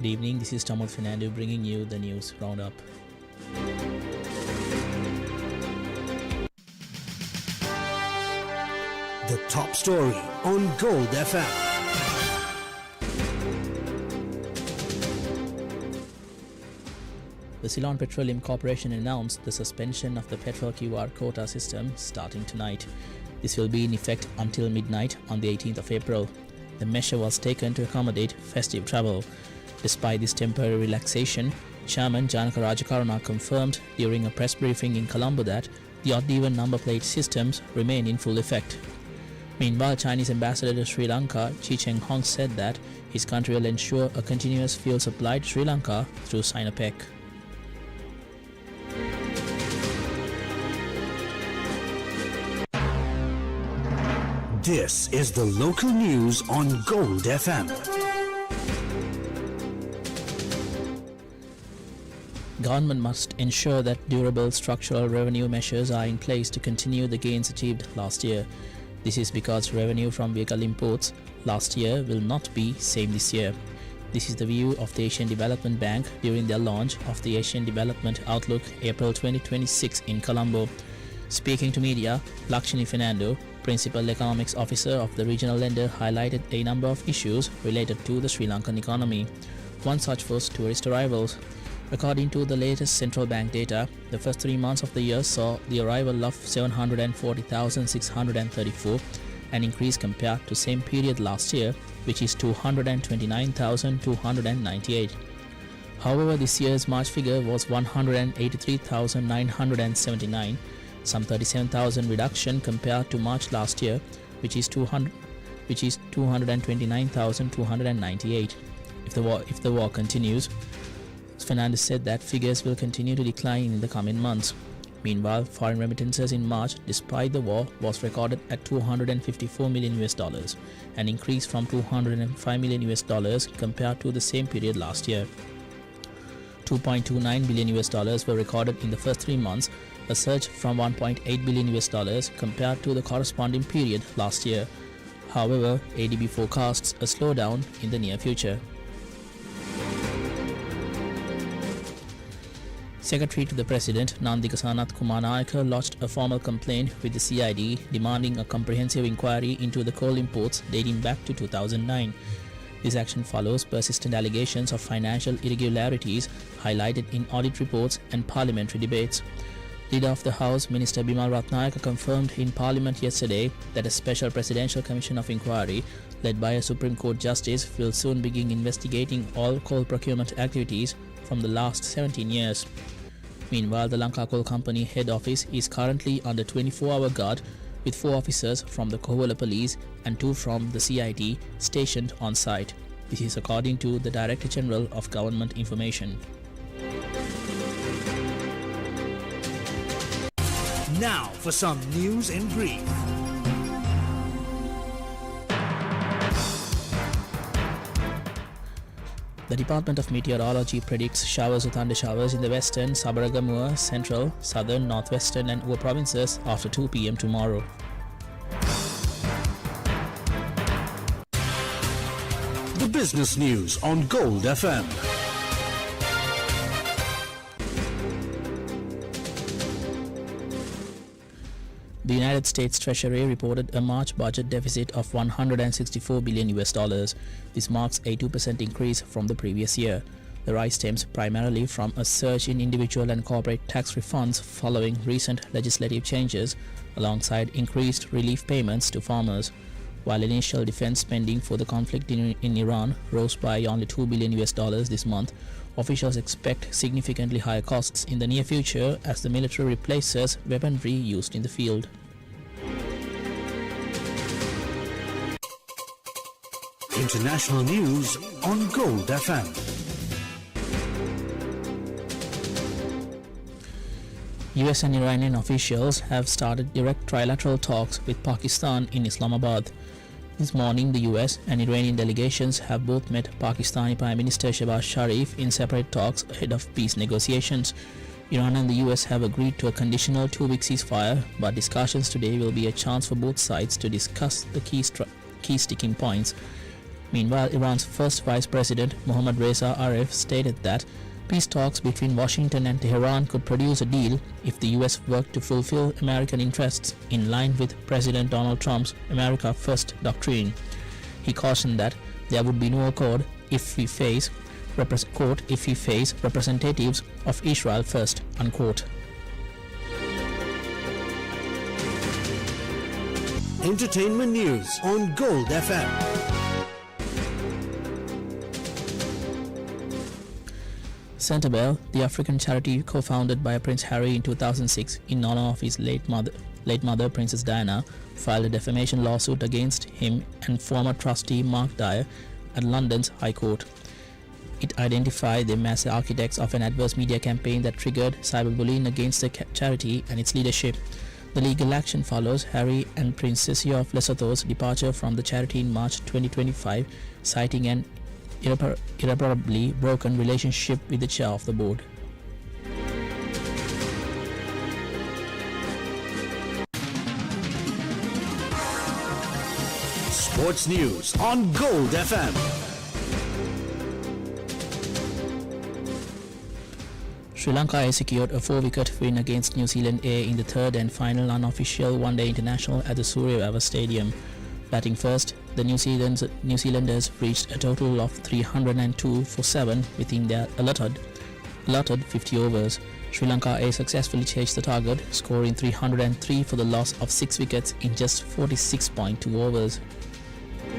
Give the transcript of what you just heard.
Good evening, this is Tamal Fernando bringing you the news roundup. The top story on Gold FM. The Ceylon Petroleum Corporation announced the suspension of the petrol QR quota system starting tonight. This will be in effect until midnight on the 18th of April. The measure was taken to accommodate festive travel. Despite this temporary relaxation, Chairman Janaka Rajakaruna confirmed during a press briefing in Colombo that the odd-even number plate systems remain in full effect. Meanwhile, Chinese ambassador to Sri Lanka, Chi Cheng Hong, said that his country will ensure a continuous fuel supply to Sri Lanka through Sinopec. This is the local news on Gold FM. Government must ensure that durable structural revenue measures are in place to continue the gains achieved last year. This is because revenue from vehicle imports last year will not be same this year. This is the view of the Asian Development Bank during their launch of the Asian Development Outlook April 2026 in Colombo. Speaking to media, Lakshmi Fernando, Principal Economics Officer of the regional lender, highlighted a number of issues related to the Sri Lankan economy. One such was tourist arrivals. According to the latest central bank data, the first 3 months of the year saw the arrival of 740,634, an increase compared to same period last year, which is 229,298. However, this year's March figure was 183,979, some 37,000 reduction compared to March last year, which is 229,298. If the war continues, Fernandez said that figures will continue to decline in the coming months. Meanwhile, foreign remittances in March, despite the war, was recorded at $254 million, an increase from $205 million compared to the same period last year. $2.29 billion were recorded in the first 3 months, a surge from $1.8 billion compared to the corresponding period last year. However, ADB forecasts a slowdown in the near future. Secretary to the President, Nandika Sanath Kumar Nayaka, lodged a formal complaint with the CID demanding a comprehensive inquiry into the coal imports dating back to 2009. This action follows persistent allegations of financial irregularities highlighted in audit reports and parliamentary debates. Leader of the House, Minister Bimal Ratnayaka, confirmed in Parliament yesterday that a special Presidential Commission of Inquiry led by a Supreme Court Justice will soon begin investigating all coal procurement activities from the last 17 years. Meanwhile, the Lanka Coal Company head office is currently under 24-hour guard with 4 officers from the Kohola Police and 2 from the CID stationed on site. This is according to the Director General of Government Information. Now for some news in brief. The Department of Meteorology predicts showers or thunder showers in the western, Sabaragamua, central, southern, northwestern and Ua provinces after 2 p.m. tomorrow. The business news on Gold FM. The United States Treasury reported a March budget deficit of $164 billion. This marks a 2% increase from the previous year. The rise stems primarily from a surge in individual and corporate tax refunds following recent legislative changes, alongside increased relief payments to farmers. While initial defense spending for the conflict in Iran rose by only $2 billion this month, officials expect significantly higher costs in the near future as the military replaces weaponry used in the field. International news on Gold FM. US and Iranian officials have started direct trilateral talks with Pakistan in Islamabad. This morning, the US and Iranian delegations have both met Pakistani Prime Minister Shehbaz Sharif in separate talks ahead of peace negotiations. Iran and the US have agreed to a conditional 2-week ceasefire, but discussions today will be a chance for both sides to discuss the key sticking points. Meanwhile, Iran's first vice president, Mohammad Reza Aref, stated that peace talks between Washington and Tehran could produce a deal if the US worked to fulfill American interests in line with President Donald Trump's America First doctrine. He cautioned that there would be no accord if we face representatives of Israel first, unquote. Entertainment news on Gold FM. Centrebell, the African charity co-founded by Prince Harry in 2006 in honor of his late mother Princess Diana, filed a defamation lawsuit against him and former trustee Mark Dyer at London's High Court. It identified them as the architects of an adverse media campaign that triggered cyberbullying against the charity and its leadership. The legal action follows Harry and Princess of Lesotho's departure from the charity in March 2025, citing an irreparably broken relationship with the chair of the board. Sports news on Gold FM. Sri Lanka A secured a 4-wicket win against New Zealand A in the third and final unofficial one-day international at the Surya Stadium. Batting first, the New Zealanders reached a total of 302 for 7 within their allotted 50 overs. Sri Lanka A successfully chased the target, scoring 303 for the loss of 6 wickets in just 46.2 overs.